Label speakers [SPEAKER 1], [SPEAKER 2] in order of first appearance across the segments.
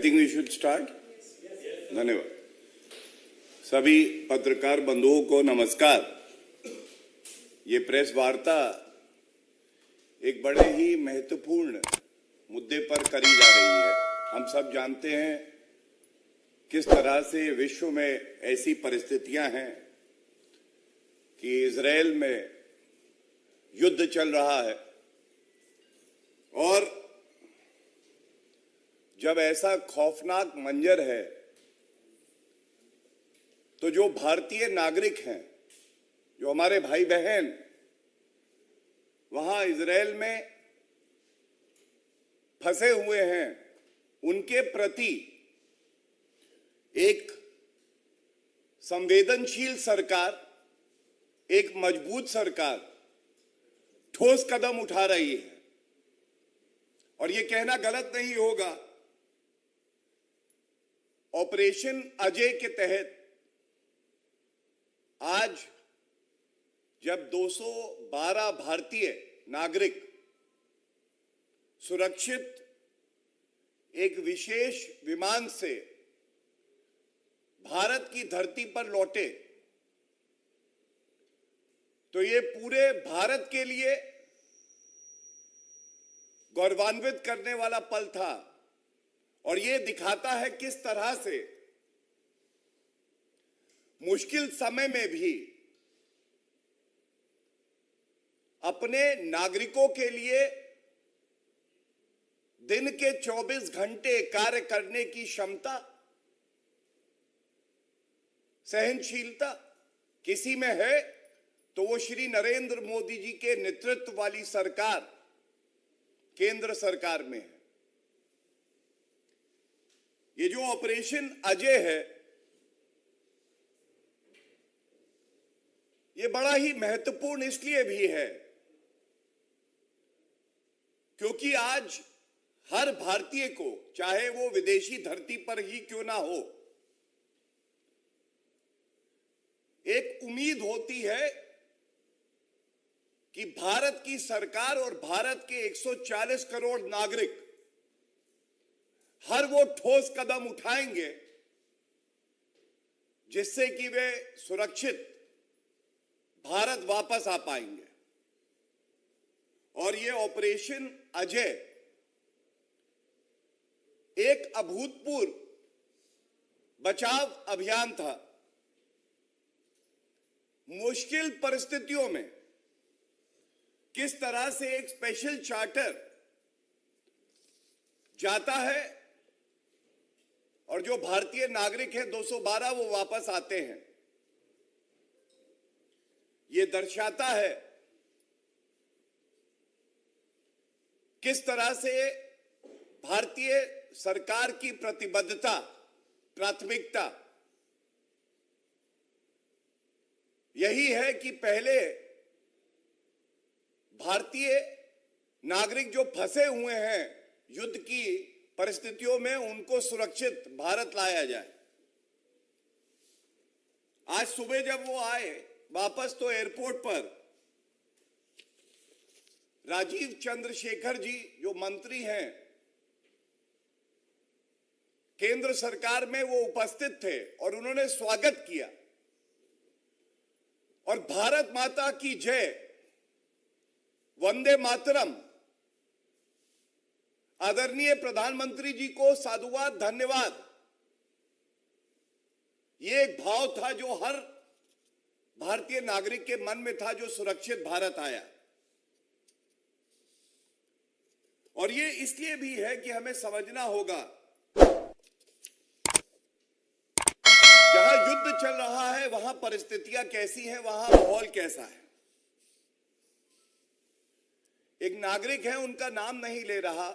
[SPEAKER 1] think we should start. धन्यवाद। सभी पत्रकार बंधुओं को नमस्कार। ये प्रेस वार्ता एक बड़े ही महत्वपूर्ण मुद्दे पर करी जा रही है। हम सब जानते हैं किस तरह से विश्व में ऐसी परिस्थितियां हैं कि इजराइल में युद्ध चल रहा है और जब ऐसा खौफनाक मंजर है तो जो भारतीय नागरिक हैं, जो हमारे भाई बहन वहां इजराइल में फंसे हुए हैं, उनके प्रति एक संवेदनशील सरकार, एक मजबूत सरकार ठोस कदम उठा रही है। और ये कहना गलत नहीं होगा, ऑपरेशन अजय के तहत आज जब 212 भारतीय नागरिक सुरक्षित एक विशेष विमान से भारत की धरती पर लौटे, तो ये पूरे भारत के लिए गौरवान्वित करने वाला पल था। और ये दिखाता है किस तरह से मुश्किल समय में भी अपने नागरिकों के लिए दिन के 24 घंटे कार्य करने की क्षमता, सहनशीलता किसी में है तो वो श्री नरेंद्र मोदी जी के नेतृत्व वाली सरकार, केंद्र सरकार में है। ये जो ऑपरेशन अजय है, ये बड़ा ही महत्वपूर्ण इसलिए भी है क्योंकि आज हर भारतीय को, चाहे वो विदेशी धरती पर ही क्यों ना हो, एक उम्मीद होती है कि भारत की सरकार और भारत के 140 करोड़ नागरिक हर वो ठोस कदम उठाएंगे जिससे कि वे सुरक्षित भारत वापस आ पाएंगे। और ये ऑपरेशन अजय एक अभूतपूर्व बचाव अभियान था। मुश्किल परिस्थितियों में किस तरह से एक स्पेशल चार्टर जाता है और जो भारतीय नागरिक हैं 212 वो वापस आते हैं, ये दर्शाता है किस तरह से भारतीय सरकार की प्रतिबद्धता, प्राथमिकता यही है कि पहले भारतीय नागरिक जो फंसे हुए हैं युद्ध की परिस्थितियों में, उनको सुरक्षित भारत लाया जाए। आज सुबह जब वो आए वापस तो एयरपोर्ट पर राजीव चंद्रशेखर जी जो मंत्री हैं केंद्र सरकार में, वो उपस्थित थे और उन्होंने स्वागत किया और भारत माता की जय, वंदे मातरम, आदरणीय प्रधानमंत्री जी को साधुवाद, धन्यवाद, ये एक भाव था जो हर भारतीय नागरिक के मन में था जो सुरक्षित भारत आया। और ये इसलिए भी है कि हमें समझना होगा जहां युद्ध चल रहा है वहां परिस्थितियां कैसी हैं, वहां माहौल कैसा है। एक नागरिक है, उनका नाम नहीं ले रहा,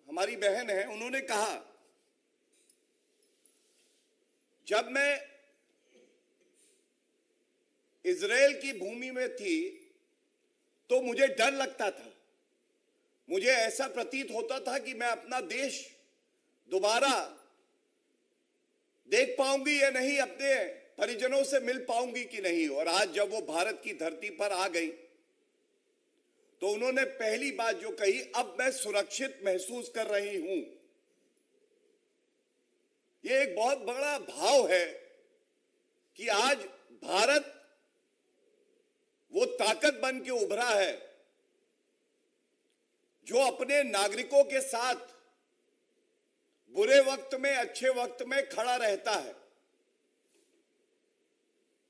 [SPEAKER 1] हमारी बहन है, उन्होंने कहा जब मैं इजराइल की भूमि में थी तो मुझे डर लगता था, मुझे ऐसा प्रतीत होता था कि मैं अपना देश दोबारा देख पाऊंगी या नहीं, अपने परिजनों से मिल पाऊंगी कि नहीं। और आज जब वो भारत की धरती पर आ गई तो उन्होंने पहली बात जो कही, अब मैं सुरक्षित महसूस कर रही हूं। ये एक बहुत बड़ा भाव है कि आज भारत वो ताकत बन के उभरा है जो अपने नागरिकों के साथ बुरे वक्त में अच्छे वक्त में खड़ा रहता है।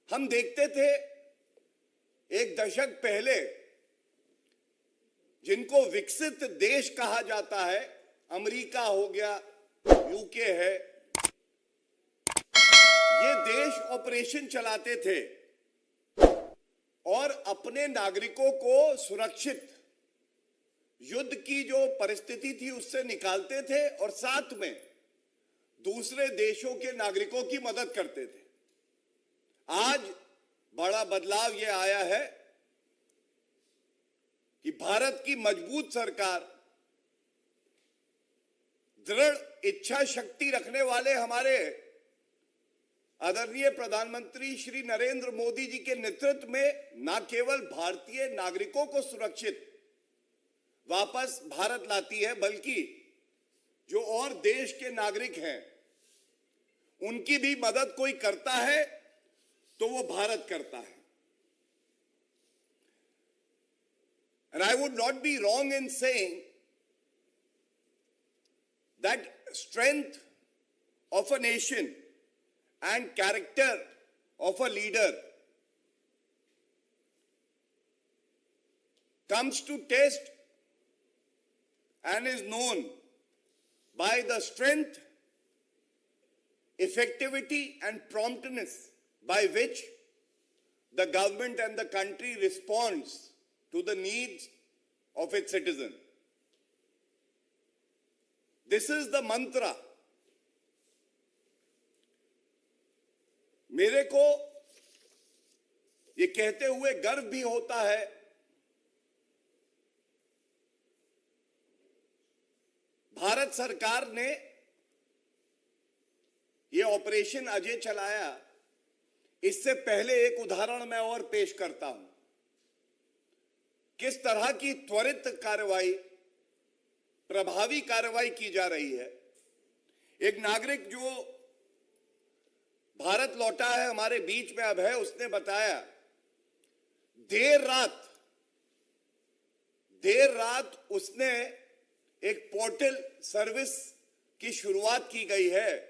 [SPEAKER 1] हम देखते थे एक दशक पहले जिनको विकसित देश कहा जाता है, अमेरिका हो गया, यूके है, ये देश ऑपरेशन चलाते थे और अपने नागरिकों को सुरक्षित युद्ध की जो परिस्थिति थी उससे निकालते थे और साथ में दूसरे देशों के नागरिकों की मदद करते थे। आज बड़ा बदलाव ये आया है कि भारत की मजबूत सरकार, दृढ़ इच्छा शक्ति रखने वाले हमारे आदरणीय प्रधानमंत्री श्री नरेंद्र मोदी जी के नेतृत्व में न केवल भारतीय नागरिकों को सुरक्षित वापस भारत लाती है, बल्कि जो और देश के नागरिक हैं उनकी भी मदद कोई करता है तो वो भारत करता है। And I would not be wrong in saying that strength of a nation and character of a leader comes to test and is known by the strength, effectivity and promptness by which the government and the country responds to the needs of its citizen. This is the mantra. मेरे को ये कहते हुए गर्व भी होता है भारत सरकार ने ये ऑपरेशन अजय चलाया। इससे पहले एक उदाहरण मैं और पेश करता हूं, किस तरह की त्वरित कार्रवाई, प्रभावी कार्रवाई की जा रही है। एक नागरिक जो भारत लौटा है, हमारे बीच में अब है, उसने बताया देर रात उसने एक पोर्टल सर्विस की शुरुआत की गई है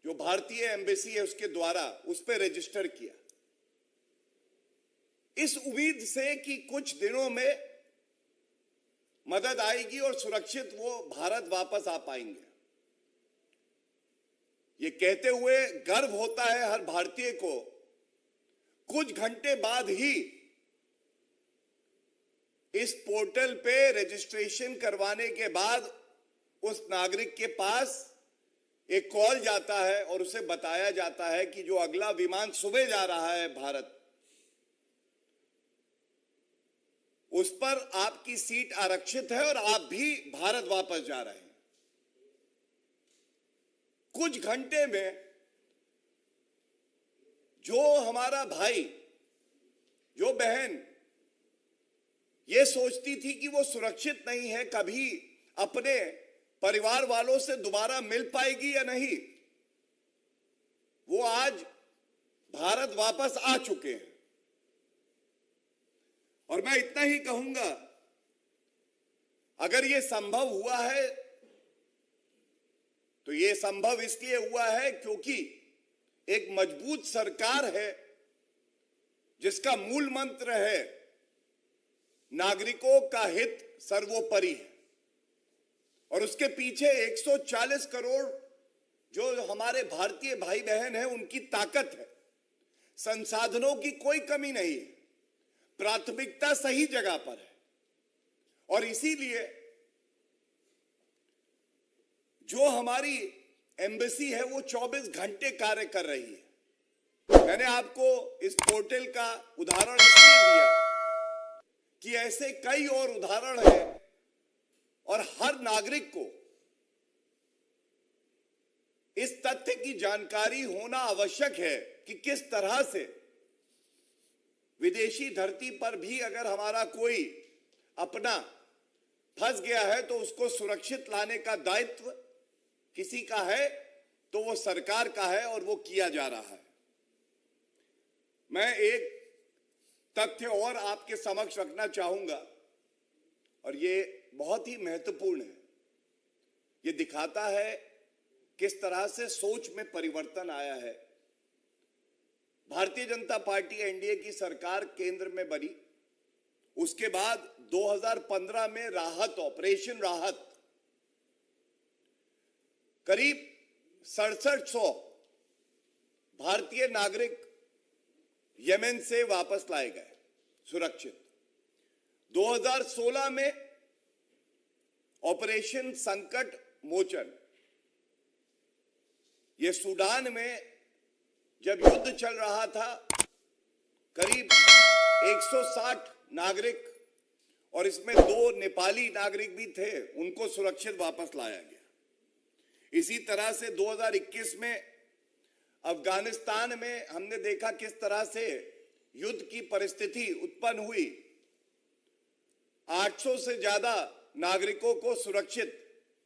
[SPEAKER 1] जो भारतीय एम्बेसी है उसके द्वारा, उस पर रजिस्टर किया, इस उम्मीद से कि कुछ दिनों में मदद आएगी और सुरक्षित वो भारत वापस आ पाएंगे। ये कहते हुए गर्व होता है हर भारतीय को, कुछ घंटे बाद ही इस पोर्टल पे रजिस्ट्रेशन करवाने के बाद उस नागरिक के पास एक कॉल जाता है और उसे बताया जाता है कि जो अगला विमान सुबह जा रहा है भारत, उस पर आपकी सीट आरक्षित है और आप भी भारत वापस जा रहे हैं। कुछ घंटे में जो हमारा भाई, जो बहन ये सोचती थी कि वो सुरक्षित नहीं है, कभी अपने परिवार वालों से दोबारा मिल पाएगी या नहीं, वो आज भारत वापस आ चुके हैं। और मैं इतना ही कहूंगा, अगर ये संभव हुआ है तो ये संभव इसलिए हुआ है क्योंकि एक मजबूत सरकार है जिसका मूल मंत्र है नागरिकों का हित सर्वोपरि है, और उसके पीछे 140 करोड़ जो हमारे भारतीय भाई बहन हैं उनकी ताकत है। संसाधनों की कोई कमी नहीं है, प्राथमिकता सही जगह पर है, और इसीलिए जो हमारी एम्बेसी है वो 24 घंटे कार्य कर रही है। मैंने आपको इस पोर्टल का उदाहरण इसलिए दिया कि ऐसे कई और उदाहरण हैं और हर नागरिक को इस तथ्य की जानकारी होना आवश्यक है कि किस तरह से विदेशी धरती पर भी अगर हमारा कोई अपना फंस गया है तो उसको सुरक्षित लाने का दायित्व किसी का है, तो वो सरकार का है और वो किया जा रहा है। मैं एक तथ्य और आपके समक्ष रखना चाहूंगा और ये बहुत ही महत्वपूर्ण है। ये दिखाता है किस तरह से सोच में परिवर्तन आया है। भारतीय जनता पार्टी एनडीए की सरकार केंद्र में बनी, उसके बाद 2015 में राहत, ऑपरेशन राहत, करीब 6700 भारतीय नागरिक यमन से वापस लाए गए सुरक्षित। 2016 में ऑपरेशन संकट मोचन, ये सूडान में जब युद्ध चल रहा था, करीब 160 नागरिक और इसमें 2 नेपाली नागरिक भी थे, उनको सुरक्षित वापस लाया गया। इसी तरह से 2021 में अफगानिस्तान में हमने देखा किस तरह से युद्ध की परिस्थिति उत्पन्न हुई। 800 से ज्यादा नागरिकों को सुरक्षित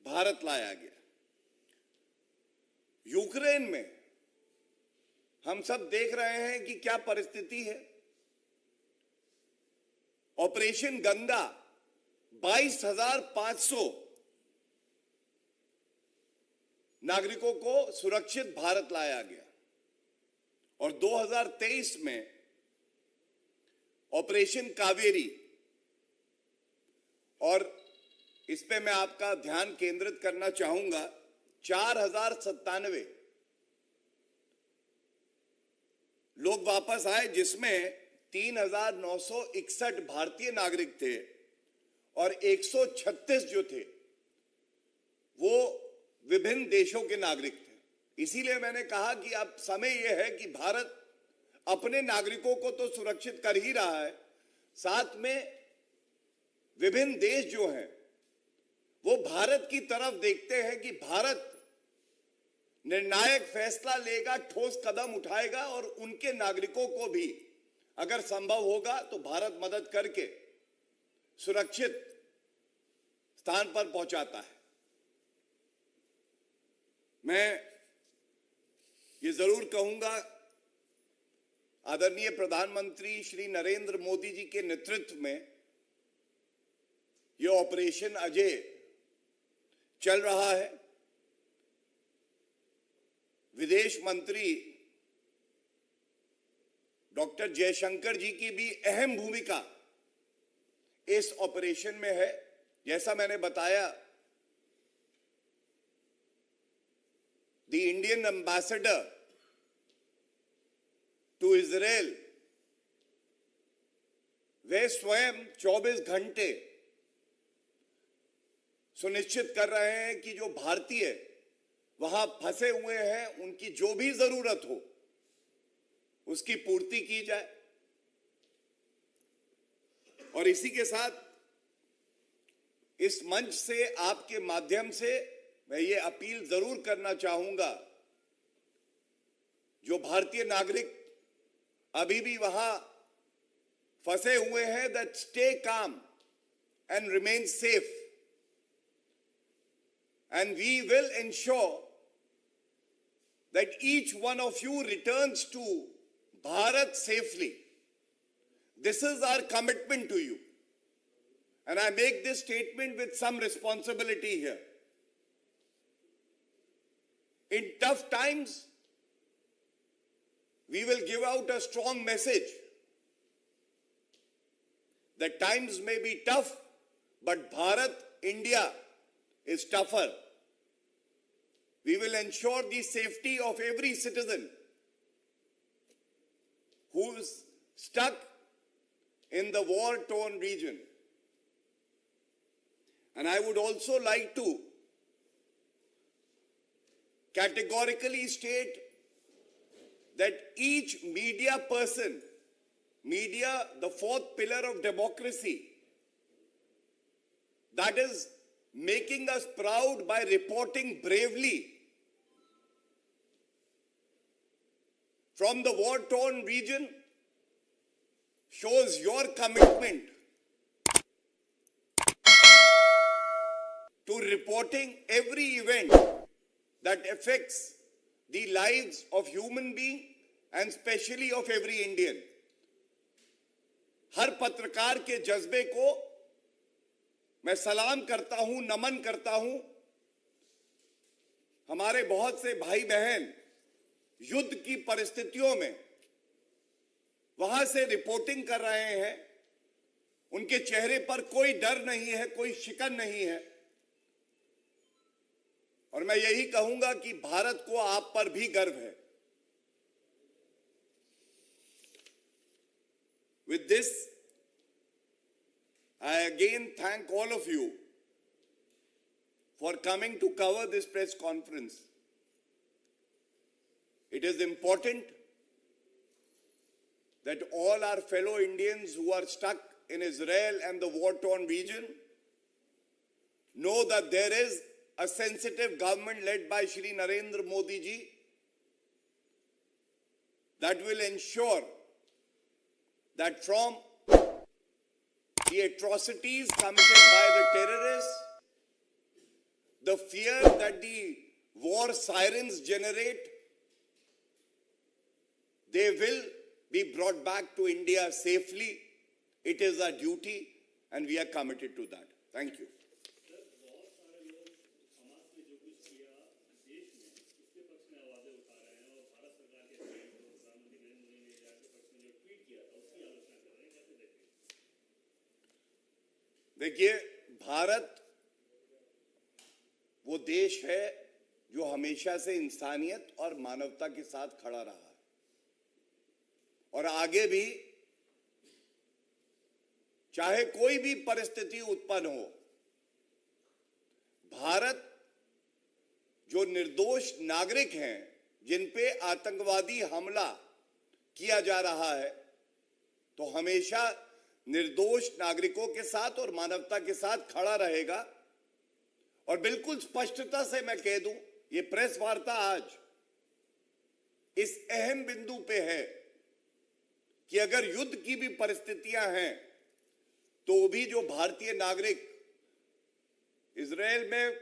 [SPEAKER 1] भारत लाया गया। यूक्रेन में हम सब देख रहे हैं कि क्या परिस्थिति है। ऑपरेशन गंगा 22,500 नागरिकों को सुरक्षित भारत लाया गया और 2023 में ऑपरेशन कावेरी, और इस पे मैं आपका ध्यान केंद्रित करना चाहूंगा, 4097 लोग वापस आए, जिसमें 3,961 भारतीय नागरिक थे और 136 जो थे वो विभिन्न देशों के नागरिक थे। इसीलिए मैंने कहा कि अब समय यह है कि भारत अपने नागरिकों को तो सुरक्षित कर ही रहा है, साथ में विभिन्न देश जो हैं वो भारत की तरफ देखते हैं कि भारत निर्णायक फैसला लेगा, ठोस कदम उठाएगा और उनके नागरिकों को भी अगर संभव होगा तो भारत मदद करके सुरक्षित स्थान पर पहुंचाता है। मैं ये जरूर कहूंगा, आदरणीय प्रधानमंत्री श्री नरेंद्र मोदी जी के नेतृत्व में ये ऑपरेशन अजय चल रहा है। विदेश मंत्री डॉक्टर जयशंकर जी की भी अहम भूमिका इस ऑपरेशन में है। जैसा मैंने बताया, the Indian ambassador to Israel वे स्वयं 24 घंटे सुनिश्चित कर रहे हैं कि जो भारतीय वहां फंसे हुए हैं उनकी जो भी जरूरत हो उसकी पूर्ति की जाए। और इसी के साथ इस मंच से, आपके माध्यम से मैं ये अपील जरूर करना चाहूंगा, जो भारतीय नागरिक अभी भी वहां फंसे हुए हैं, that stay calm and remain safe and we will ensure that each one of you returns to Bharat safely. This is our commitment to you, and I make this statement with some responsibility here. In tough times, we will give out a strong message that times may be tough, but Bharat, India is tougher. We will ensure the safety of every citizen who is stuck in the war-torn region. And I would also like to categorically state that each media person, media, the fourth pillar of democracy, that is making us proud by reporting bravely from the war-torn region, shows your commitment to reporting every event that affects the lives of human being and especially of every Indian. हर पत्रकार के जज्बे को मैं सलाम करता हूं, नमन करता हूं। हमारे बहुत से भाई बहन युद्ध की परिस्थितियों में वहां से रिपोर्टिंग कर रहे हैं। उनके चेहरे पर कोई डर नहीं है, कोई शिकन नहीं है। और मैं यही कहूंगा कि भारत को आप पर भी गर्व है। With this, I again thank all of you for coming to cover this press conference. It is important that all our fellow Indians who are stuck in Israel and the war-torn region know that there is a sensitive government led by Shri Narendra Modi ji that will ensure that from the atrocities committed by the terrorists, the fear that the war sirens generate, they will be brought back to India safely. It is our duty and we are committed to that. Thank you. देखिए, भारत वो देश है जो हमेशा से इंसानियत और मानवता के साथ खड़ा रहा है और आगे भी, चाहे कोई भी परिस्थिति उत्पन्न हो, भारत जो निर्दोष नागरिक हैं जिन पे आतंकवादी हमला किया जा रहा है, तो हमेशा निर्दोष नागरिकों के साथ और मानवता के साथ खड़ा रहेगा। और बिल्कुल स्पष्टता से मैं कह दूं, ये प्रेस वार्ता आज इस अहम बिंदु पे है कि अगर युद्ध की भी परिस्थितियां हैं तो भी जो भारतीय नागरिक इजरायल में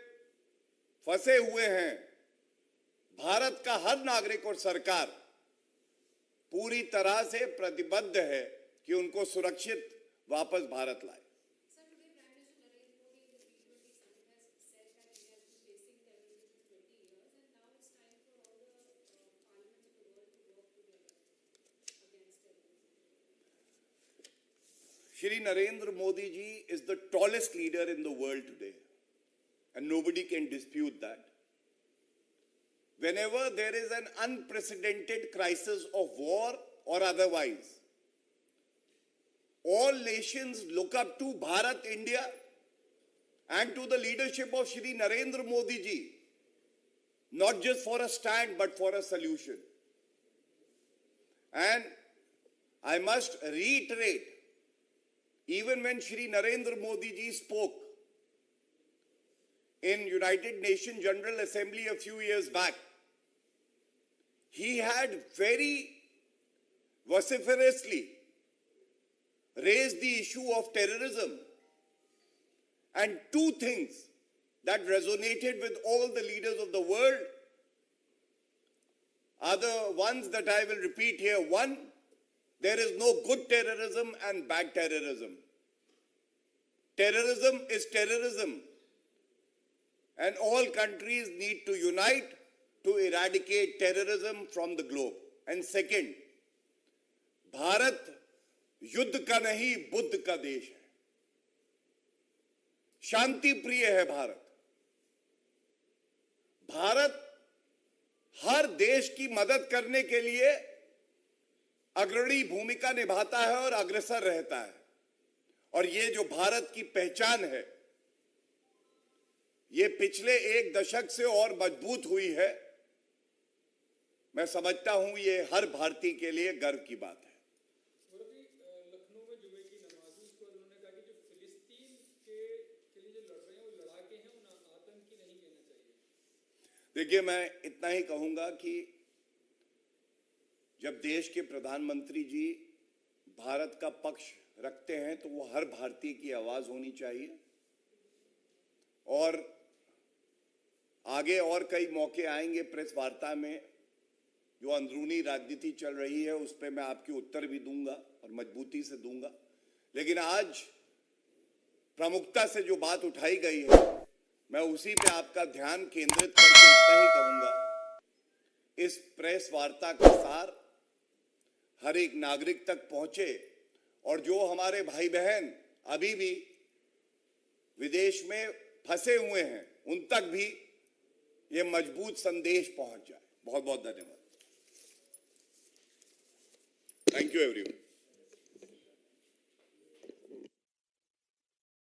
[SPEAKER 1] फंसे हुए हैं, भारत का हर नागरिक और सरकार पूरी तरह से प्रतिबद्ध है कि उनको सुरक्षित वापस भारत लाए। Shri Narendra Modi ji is the tallest leader in the world today, and nobody can dispute that. Whenever there is an unprecedented crisis of war or otherwise, all nations look up to Bharat, India, and to the leadership of Shri Narendra Modi ji, not just for a stand, but for a solution. And I must reiterate, even when Shri Narendra Modi ji spoke in United Nations General Assembly a few years back, he had very vociferously raised the issue of terrorism. And two things that resonated with all the leaders of the world are the ones that I will repeat here. One, there is no good terrorism and bad terrorism. Terrorism is terrorism. And all countries need to unite to eradicate terrorism from the globe. And second, Bharat युद्ध का नहीं, बुद्ध का देश है। शांति प्रिय है भारत। भारत हर देश की मदद करने के लिए अग्रणी भूमिका निभाता है और अग्रसर रहता है। और ये जो भारत की पहचान है, ये पिछले एक दशक से और मजबूत हुई है। मैं समझता हूं ये हर भारतीय के लिए गर्व की बात है।
[SPEAKER 2] लखनऊ में जुमे की नमाज को उन्होंने कहा कि जो फिलिस्तीन के लिए जो लड़ रहे हैं वो लड़ाके हैं, उन्हें आतंकी नहीं कहना चाहिए।
[SPEAKER 1] देखिए, मैं इतना ही कहूंगा कि जब देश के प्रधानमंत्री जी भारत का पक्ष रखते हैं तो वो हर भारतीय की आवाज होनी चाहिए। और आगे और कई मौके आएंगे प्रेस वार्ता में जो अंदरूनी राजनीति चल रही है उस पर मैं आपकी उत्तर भी दूंगा और मजबूती से दूंगा, लेकिन आज प्रमुखता से जो बात उठाई गई है मैं उसी पे आपका ध्यान केंद्रित करके इतना ही कहूंगा, इस प्रेस वार्ता का सार हर एक नागरिक तक पहुंचे और जो हमारे भाई बहन अभी भी विदेश में फंसे हुए हैं उन तक भी ये मजबूत संदेश पहुंच जाए। बहुत बहुत धन्यवाद। Thank you everyone.